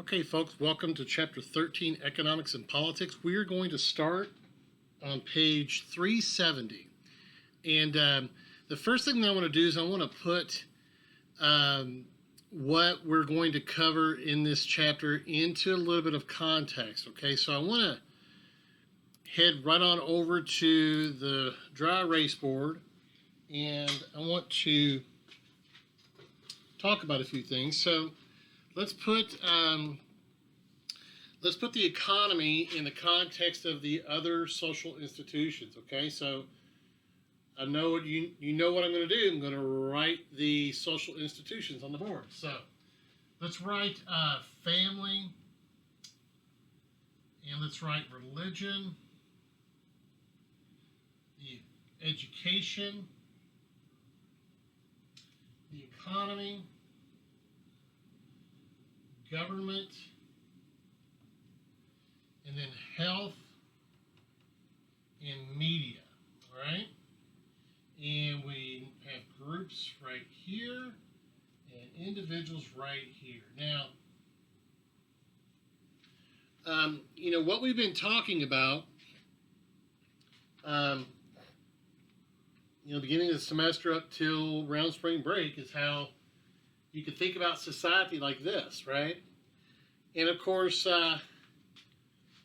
Okay, folks, welcome to Chapter 13, Economics and Politics. We are going to start on page 370. And the first thing that I want to do is I want to put what we're going to cover in this chapter into a little bit of context, okay? So I want to head right on over to the dry erase board, and I want to talk about a few things. So let's put the economy in the context of the other social institutions. Okay, so I know you know what I'm going to do. I'm going to write the social institutions on the board. So let's write family, and let's write religion, the education, the economy, government, and then health and media, all right? And we have groups right here and individuals right here. Now, what we've been talking about, beginning of the semester up till around spring break is how you can think about society like this, right? And of course,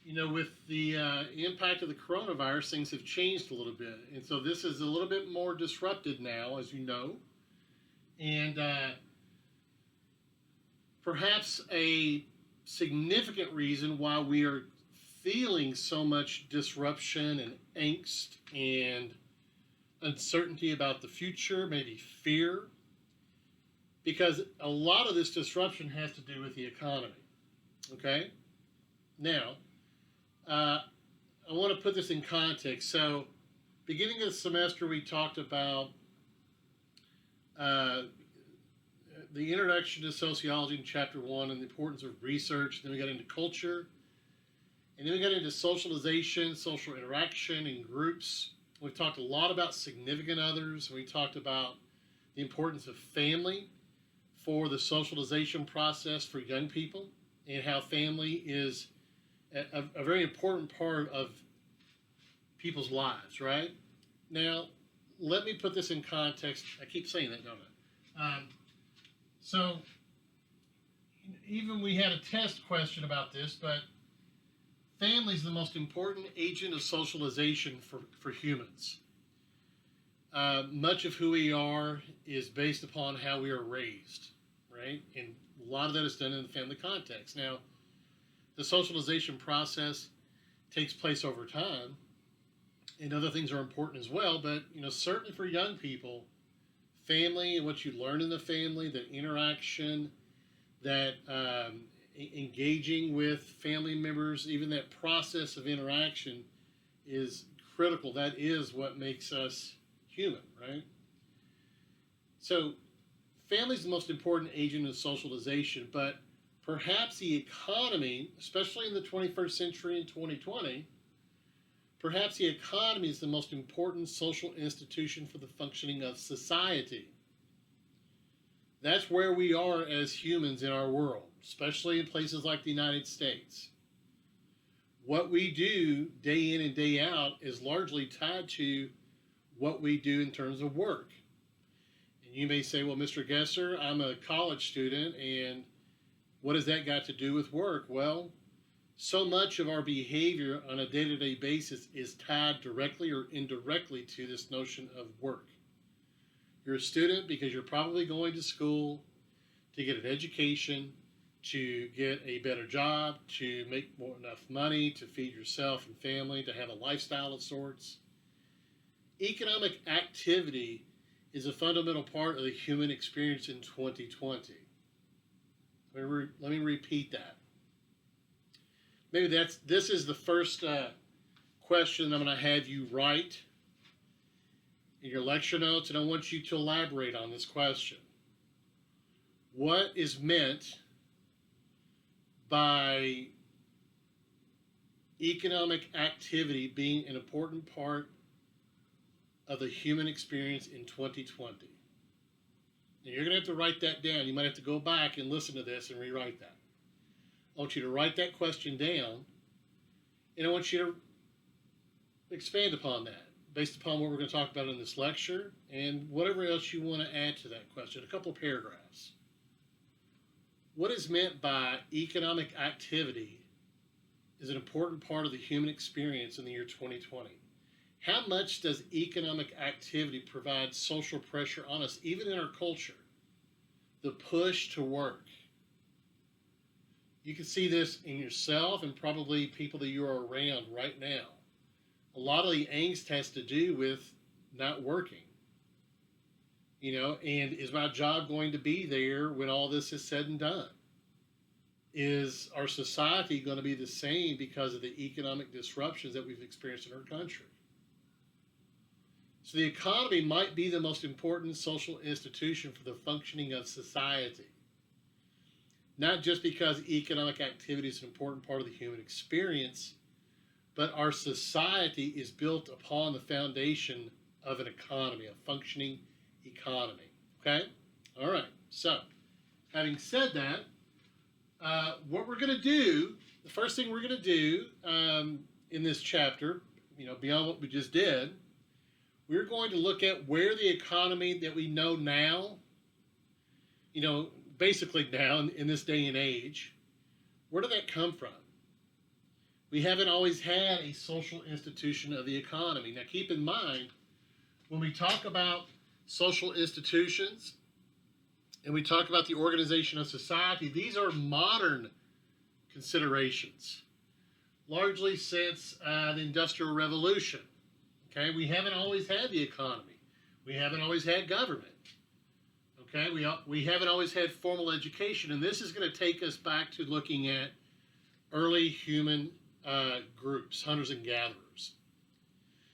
with the impact of the coronavirus, things have changed a little bit. And so this is a little bit more disrupted now, as you know. And perhaps a significant reason why we are feeling so much disruption and angst and uncertainty about the future, maybe fear, because a lot of this disruption has to do with the economy, okay? Now, I want to put this in context. So, beginning of the semester, we talked about the introduction to sociology in chapter 1 and the importance of research. Then we got into culture. And then we got into socialization, social interaction, and groups. We've talked a lot about significant others. We talked about the importance of family for the socialization process for young people, and how family is a very important part of people's lives, right? Now, let me put this in context. I keep saying that, don't I? So, even we had a test question about this, but family is the most important agent of socialization for humans. Much of who we are is based upon how we are raised, right? And a lot of that is done in the family context. Now, the socialization process takes place over time, and other things are important as well, but, certainly for young people, family and what you learn in the family, the interaction, that engaging with family members, even that process of interaction is critical. That is what makes us human, right? So family is the most important agent of socialization, but perhaps the economy, especially in the 21st century in 2020, perhaps the economy is the most important social institution for the functioning of society. That's where we are as humans in our world, especially in places like the United States. What we do day in and day out is largely tied to what we do in terms of work. And you may say, well, Mr. Gesser, I'm a college student, and what has that got to do with work? Well, so much of our behavior on a day-to-day basis is tied directly or indirectly to this notion of work. You're a student because you're probably going to school to get an education, to get a better job, to make enough money to feed yourself and family, to have a lifestyle of sorts. Economic activity is a fundamental part of the human experience in 2020. Let me repeat that. Maybe this is the first question I'm going to have you write in your lecture notes, and I want you to elaborate on this question. What is meant by economic activity being an important part of the human experience in 2020? Now, you're going to have to write that down. You might have to go back and listen to this and rewrite that. I want you to write that question down, and I want you to expand upon that based upon what we're going to talk about in this lecture and whatever else you want to add to that question. A couple of paragraphs. What is meant by economic activity is an important part of the human experience in the year 2020. How much does economic activity provide social pressure on us, even in our culture? The push to work. You can see this in yourself and probably people that you are around right now. A lot of the angst has to do with not working. And is my job going to be there when all this is said and done? Is our society going to be the same because of the economic disruptions that we've experienced in our country? So the economy might be the most important social institution for the functioning of society. Not just because economic activity is an important part of the human experience, but our society is built upon the foundation of an economy, a functioning economy. Okay? All right. So, having said that, what we're going to do, the first thing we're going to do in this chapter, beyond what we just did, we're going to look at where the economy that we know now, basically now in this day and age, where did that come from? We haven't always had a social institution of the economy. Now keep in mind, when we talk about social institutions and we talk about the organization of society, these are modern considerations, largely since the Industrial Revolution. Okay, we haven't always had the economy. We haven't always had government. Okay, we haven't always had formal education, and this is going to take us back to looking at early human groups, hunters and gatherers.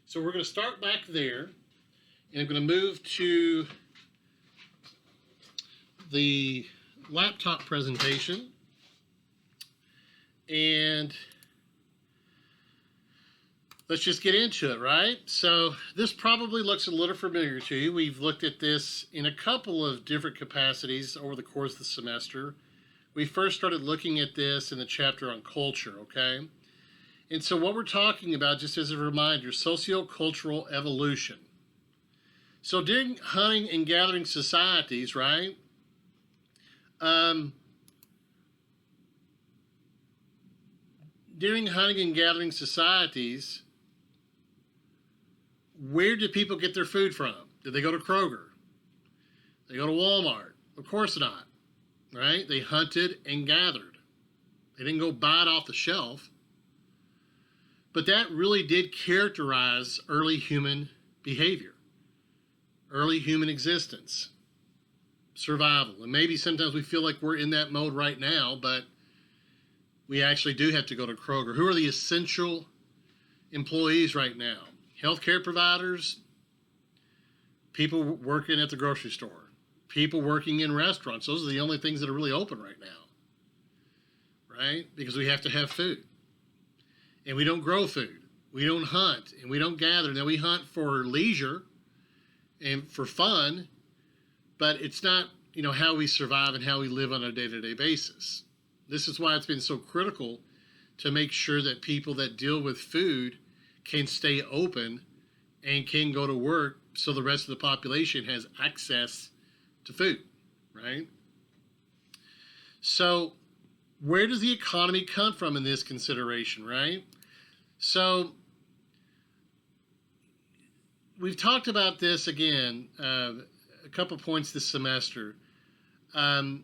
So we're going to start back there, and I'm going to move to the laptop presentation, and let's just get into it, right? So this probably looks a little familiar to you. We've looked at this in a couple of different capacities over the course of the semester. We first started looking at this in the chapter on culture, okay? And so what we're talking about, just as a reminder, socio-cultural evolution. So during hunting and gathering societies, right? During hunting and gathering societies, where did people get their food from? Did they go to Kroger? They go to Walmart? Of course not, right? They hunted and gathered. They didn't go buy it off the shelf. But that really did characterize early human behavior, early human existence, survival. And maybe sometimes we feel like we're in that mode right now, but we actually do have to go to Kroger. Who are the essential employees right now? Healthcare providers, people working at the grocery store, people working in restaurants. Those are the only things that are really open right now, right? Because we have to have food. And we don't grow food. We don't hunt, and we don't gather. Now, we hunt for leisure and for fun, but it's not, how we survive and how we live on a day-to-day basis. This is why it's been so critical to make sure that people that deal with food can stay open and can go to work so the rest of the population has access to food, right? So where does the economy come from in this consideration, right? So we've talked about this again, a couple points this semester. The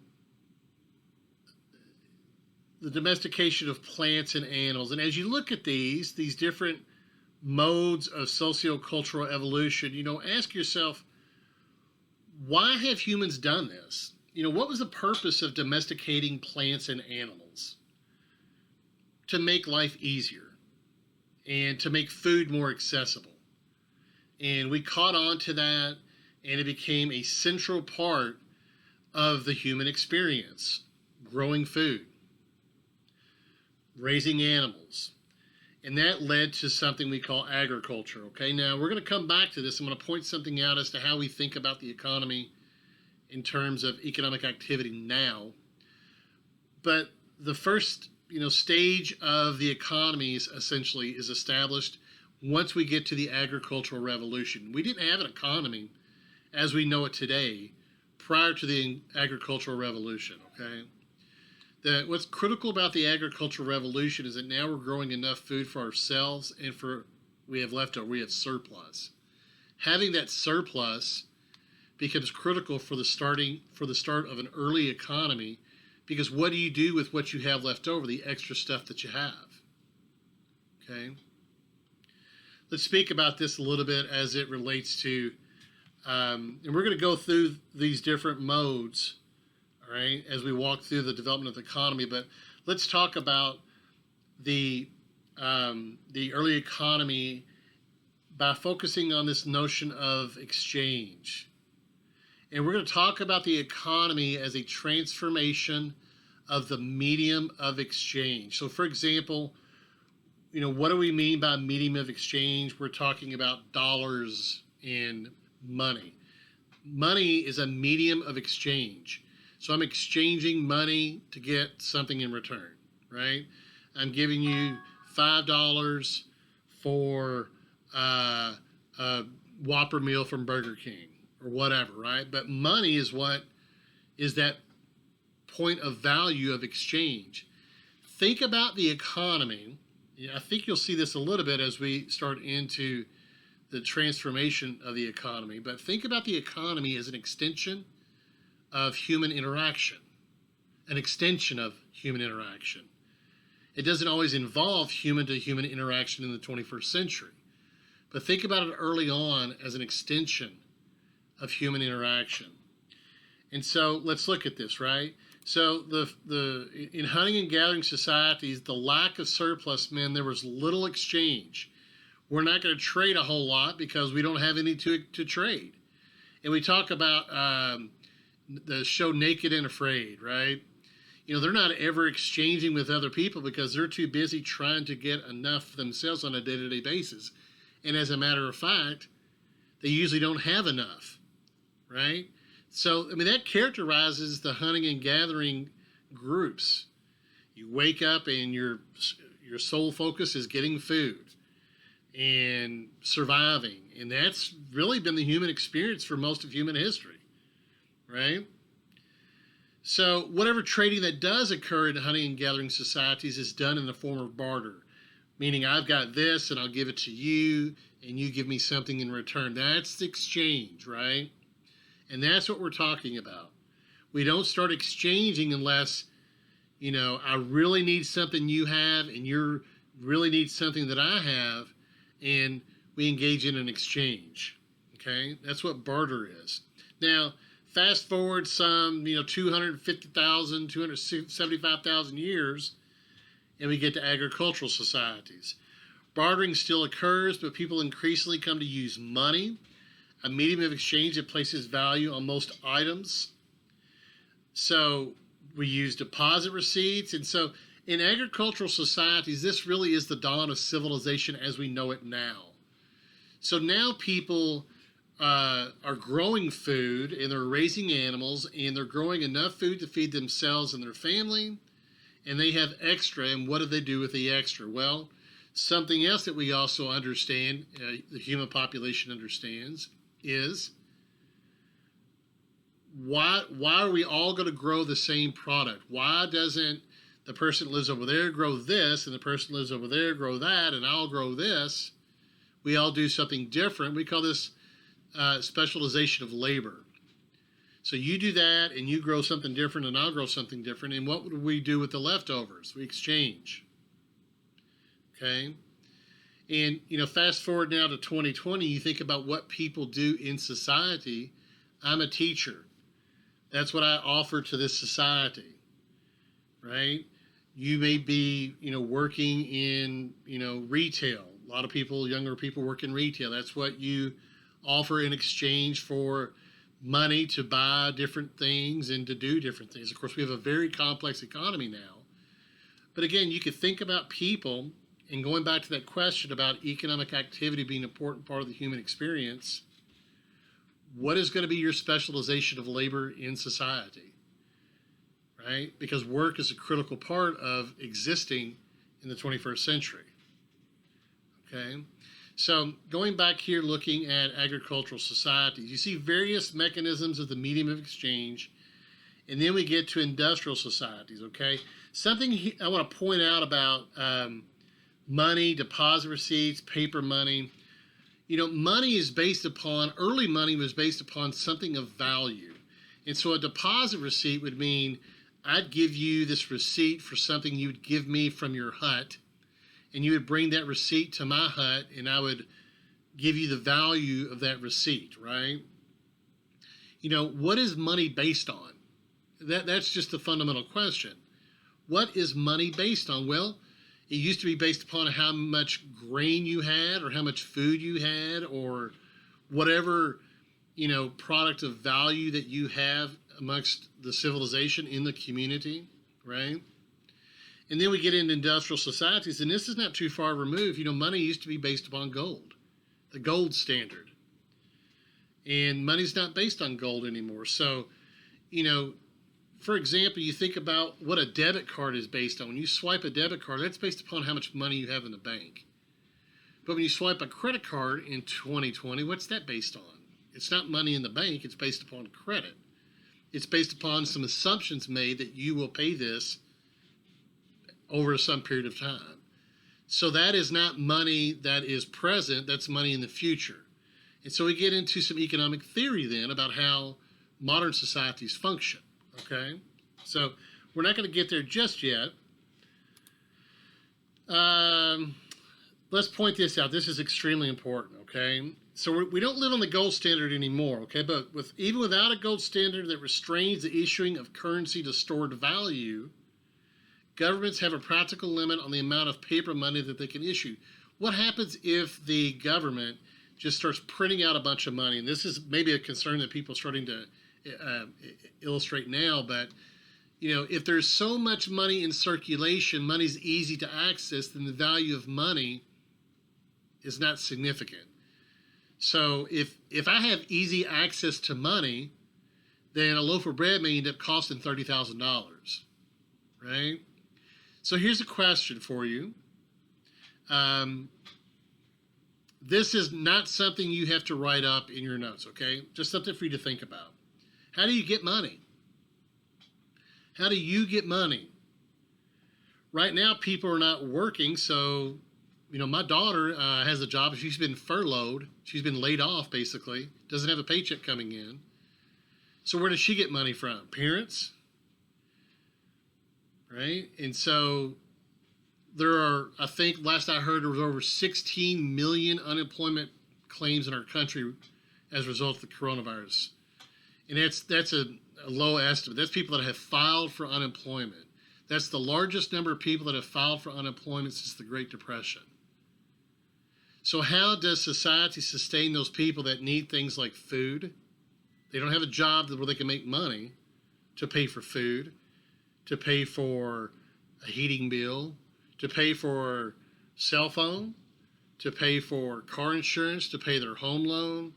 domestication of plants and animals. And as you look at these different modes of socio-cultural evolution, ask yourself, why have humans done this? What was the purpose of domesticating plants and animals? To make life easier and to make food more accessible. And we caught on to that, and it became a central part of the human experience. Growing food, raising animals. And that led to something we call agriculture, okay? Now, we're going to come back to this. I'm going to point something out as to how we think about the economy in terms of economic activity now. But the first stage of the economies essentially is established once we get to the agricultural revolution. We didn't have an economy as we know it today prior to the agricultural revolution, okay? What's critical about the agricultural revolution is that now we're growing enough food for ourselves and we have leftover, we have surplus. Having that surplus becomes critical for the start of an early economy, because what do you do with what you have left over, the extra stuff that you have? Okay? Let's speak about this a little bit as it relates to, and we're going to go through these different modes, all right, as we walk through the development of the economy. But let's talk about the early economy by focusing on this notion of exchange. And we're going to talk about the economy as a transformation of the medium of exchange. So, for example, what do we mean by medium of exchange? We're talking about dollars and money. Money is a medium of exchange. So I'm exchanging money to get something in return, right? I'm giving you $5 for a Whopper meal from Burger King or whatever, right? But money is what is that point of value of exchange. Think about the economy. I think you'll see this a little bit as we start into the transformation of the economy, but think about the economy as an extension of human interaction, an extension of human interaction. It doesn't always involve human-to-human interaction in the 21st century, but think about it early on as an extension of human interaction. And so let's look at this, right? So in hunting and gathering societies, the lack of surplus meant there was little exchange. We're not going to trade a whole lot because we don't have any to trade. And we talk about the show Naked and Afraid, right? They're not ever exchanging with other people because they're too busy trying to get enough for themselves on a day-to-day basis. And as a matter of fact, they usually don't have enough, right? So, that characterizes the hunting and gathering groups. You wake up and your sole focus is getting food and surviving. And that's really been the human experience for most of human history, right? So whatever trading that does occur in hunting and gathering societies is done in the form of barter, meaning I've got this and I'll give it to you and you give me something in return. That's the exchange, right? And that's what we're talking about. We don't start exchanging unless, I really need something you have and you really need something that I have, and we engage in an exchange, okay? That's what barter is. Now, fast forward some, 250,000, 275,000 years, and we get to agricultural societies. Bartering still occurs, but people increasingly come to use money, a medium of exchange that places value on most items. So we use deposit receipts. And so in agricultural societies, this really is the dawn of civilization as we know it now. So now people are growing food and they're raising animals and they're growing enough food to feed themselves and their family, and they have extra. And what do they do with the extra? Well, something else that we also understand, the human population understands, is why are we all going to grow the same product? Why doesn't the person that lives over there grow this and the person that lives over there grow that and I'll grow this? We all do something different. We call this specialization of labor. So you do that and you grow something different and I'll grow something different. And what would we do with the leftovers? We exchange. Okay? And, fast forward now to 2020, you think about what people do in society. I'm a teacher. That's what I offer to this society, right? You may be, working in, retail. A lot of people, younger people work in retail. That's what you offer in exchange for money to buy different things and to do different things. Of course, we have a very complex economy now. But again, you could think about people, and going back to that question about economic activity being an important part of the human experience, what is going to be your specialization of labor in society, right? Because work is a critical part of existing in the 21st century, okay? So going back here, looking at agricultural societies, you see various mechanisms of the medium of exchange, and then we get to industrial societies, okay? Something I want to point out about money, deposit receipts, paper money. You know, money is based upon, early money was based upon something of value. And so a deposit receipt would mean I'd give you this receipt for something you would give me from your hut, and you would bring that receipt to my hut, and I would give you the value of that receipt, right? You know, what is money based on? That's just the fundamental question. What is money based on? Well, it used to be based upon how much grain you had, or how much food you had, or whatever, you know, product of value that you have amongst the civilization in the community, right? And then we get into industrial societies, and this is not too far removed. You know, money used to be based upon gold, the gold standard. And money's not based on gold anymore. So, you know, for example, you think about what a debit card is based on. When you swipe a debit card, that's based upon how much money you have in the bank. But when you swipe a credit card in 2020, what's that based on? It's not money in the bank, it's based upon credit. It's based upon some assumptions made that you will pay this over some period of time. So that is not money that is present, that's money in the future. And so we get into some economic theory then about how modern societies function, okay? So we're not going to get there just yet. Let's point this out. This is extremely important, okay? So we don't live on the gold standard anymore, okay? But even without a gold standard that restrains the issuing of currency to stored value, governments have a practical limit on the amount of paper money that they can issue. What happens if the government just starts printing out a bunch of money? And this is maybe a concern that people are starting to illustrate now, but you know, if there's so much money in circulation, money's easy to access, then the value of money is not significant. So if I have easy access to money, then a loaf of bread may end up costing $30,000, right? So here's a question for you. This is not something you have to write up in your notes, okay? Just something for you to think about. How do you get money? How do you get money? Right now, people are not working, so, you know, my daughter has a job. She's been furloughed. She's been laid off, basically. Doesn't have a paycheck coming in. So where does she get money from? Parents? Right? And so there are, I think, last I heard, there was over 16 million unemployment claims in our country as a result of the coronavirus. And that's a low estimate. That's people that have filed for unemployment. That's the largest number of people that have filed for unemployment since the Great Depression. So how does society sustain those people that need things like food? They don't have a job where they can make money to pay for food, to pay for a heating bill, to pay for cell phone, to pay for car insurance, to pay their home loan.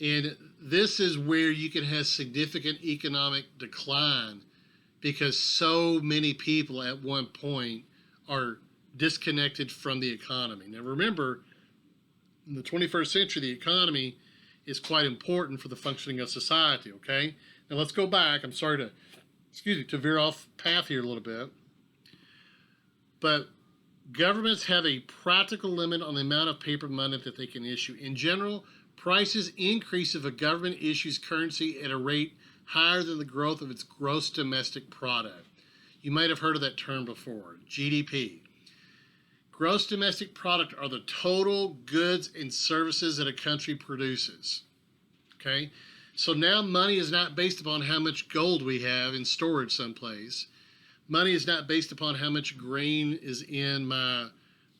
And this is where you can have significant economic decline because so many people at one point are disconnected from the economy. Now remember, in the 21st century, the economy is quite important for the functioning of society, okay? Now let's go back. I'm sorry to veer off path here a little bit. But governments have a practical limit on the amount of paper money that they can issue. In general, prices increase if a government issues currency at a rate higher than the growth of its gross domestic product. You might have heard of that term before, GDP. Gross domestic product are the total goods and services that a country produces. Okay? So now money is not based upon how much gold we have in storage someplace. Money is not based upon how much grain is in my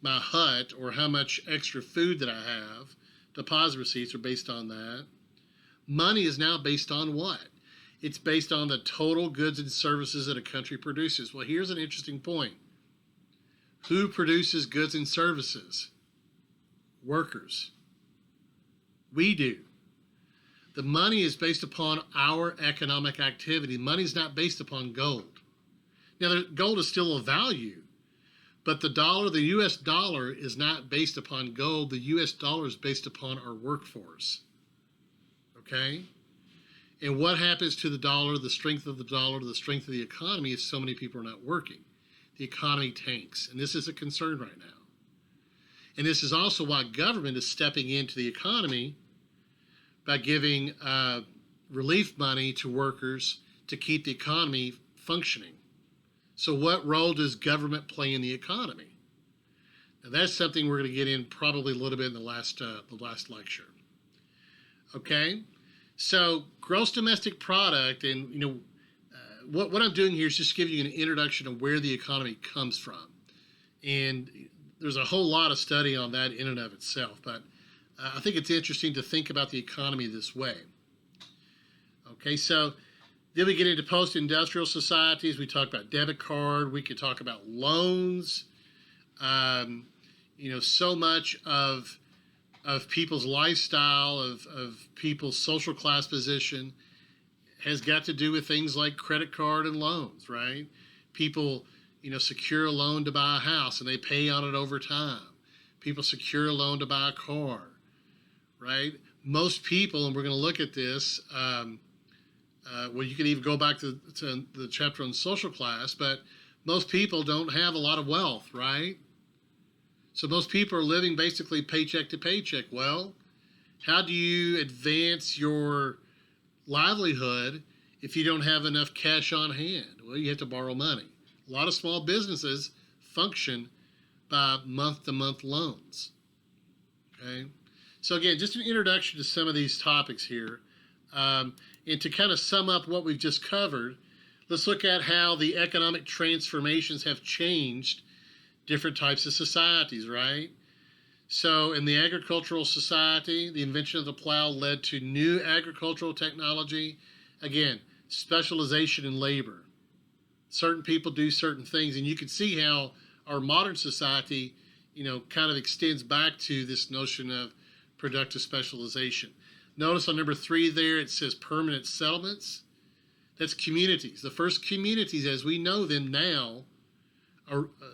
hut or how much extra food that I have. Deposit receipts are based on that. Money is now based on what? It's based on the total goods and services that a country produces. Well, here's an interesting point. Who produces goods and services? Workers. We do. The money is based upon our economic activity. Money is not based upon gold. Now, gold is still a value, but the U.S. dollar is not based upon gold. The U.S. dollar is based upon our workforce. Okay? And what happens to the dollar, the strength of the dollar, the strength of the economy if so many people are not working? The economy tanks. And this is a concern right now. And this is also why government is stepping into the economy by giving relief money to workers to keep the economy functioning. So what role does government play in the economy? Now that's something we're going to get in probably a little bit in the last lecture. Okay, so gross domestic product, and what I'm doing here is just giving you an introduction of where the economy comes from, and there's a whole lot of study on that in and of itself, but I think it's interesting to think about the economy this way. Okay, so then we get into post-industrial societies. We talk about debit card. We could talk about loans. So much of people's lifestyle, of people's social class position has got to do with things like credit card and loans, right? People, secure a loan to buy a house and they pay on it over time. People secure a loan to buy a car, right? Most people, and we're going to look at this, you can even go back to the chapter on social class, but most people don't have a lot of wealth, right? So most people are living basically paycheck to paycheck. Well, how do you advance your livelihood if you don't have enough cash on hand? Well, you have to borrow money. A lot of small businesses function by month-to-month loans. Okay? So again, just an introduction to some of these topics here. And to kind of sum up what we've just covered, let's look at how the economic transformations have changed different types of societies, right? So in the agricultural society, the invention of the plow led to new agricultural technology. Again, specialization in labor. Certain people do certain things, and you can see how our modern society, kind of extends back to this notion of productive specialization. Notice on number 3 there, it says permanent settlements. That's communities. The first communities as we know them now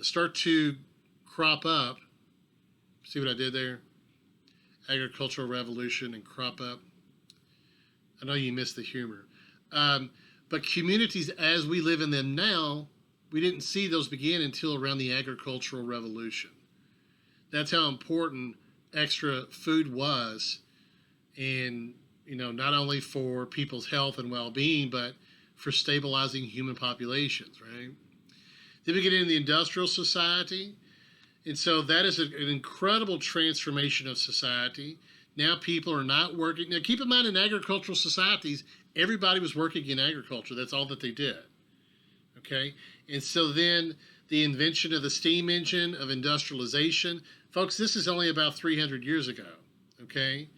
start to crop up. See what I did there? Agricultural Revolution and crop up. I know you missed the humor. But communities as we live in them now, we didn't see those begin until around the Agricultural Revolution. That's how important extra food was, and not only for people's health and well-being, but for stabilizing human populations, right? Then we get into the industrial society, and so that is an incredible transformation of society. Now people are not working. Now keep in mind, in agricultural societies, everybody was working in agriculture. That's all that they did, okay? And so then the invention of the steam engine, of industrialization. Folks, this is only about 300 years ago, okay?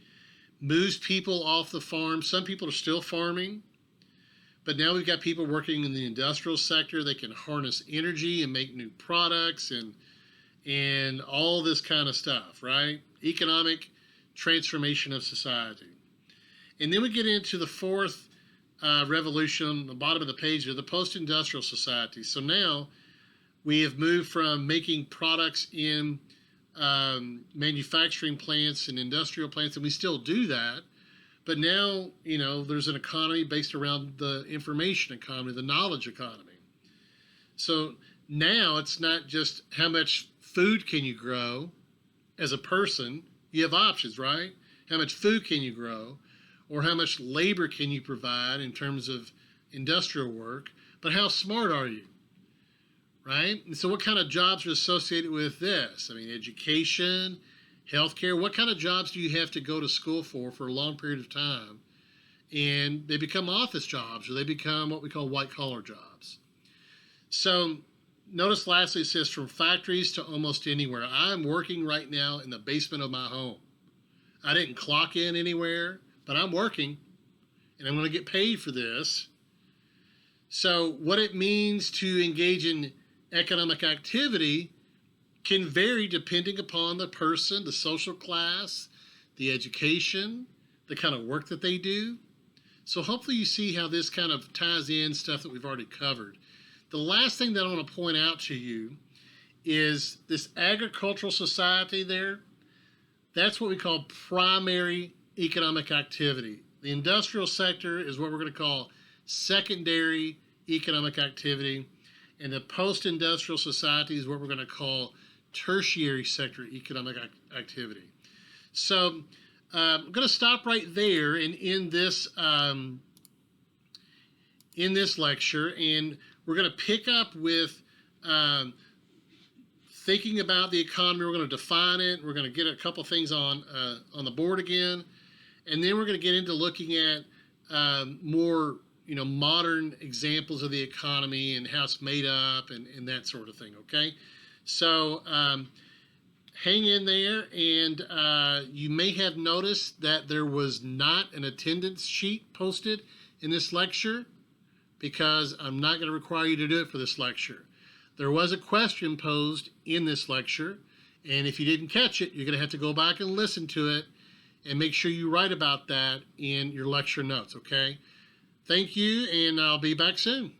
Moves people off the farm. Some people are still farming, but now we've got people working in the industrial sector. They can harness energy and make new products and all this kind of stuff, right? Economic transformation of society. And then we get into the fourth revolution, the bottom of the page here, the post-industrial society. So now we have moved from making products in manufacturing plants and industrial plants, and we still do that. But now, there's an economy based around the information economy, the knowledge economy. So now it's not just how much food can you grow as a person. You have options, right? How much food can you grow, or how much labor can you provide in terms of industrial work, but how smart are you, right? And so what kind of jobs are associated with this? I mean, education, healthcare. What kind of jobs do you have to go to school for a long period of time? And they become office jobs, or they become what we call white-collar jobs. So notice lastly, it says from factories to almost anywhere. I'm working right now in the basement of my home. I didn't clock in anywhere, but I'm working, and I'm going to get paid for this. So what it means to engage in economic activity can vary depending upon the person, the social class, the education, the kind of work that they do. So hopefully you see how this kind of ties in stuff that we've already covered. The last thing that I want to point out to you is this agricultural society there. That's what we call primary economic activity. The industrial sector is what we're going to call secondary economic activity. And the post-industrial society is what we're going to call tertiary sector economic activity. So I'm going to stop right there and in this lecture, and we're going to pick up with thinking about the economy. We're going to define it. We're going to get a couple things on the board again, and then we're going to get into looking at more modern examples of the economy and how it's made up and that sort of thing. Okay, so hang in there, and you may have noticed that there was not an attendance sheet posted in this lecture because I'm not going to require you to do it for this lecture. There was a question posed in this lecture, and if you didn't catch it, you're going to have to go back and listen to it and make sure you write about that in your lecture notes, okay? Thank you, and I'll be back soon.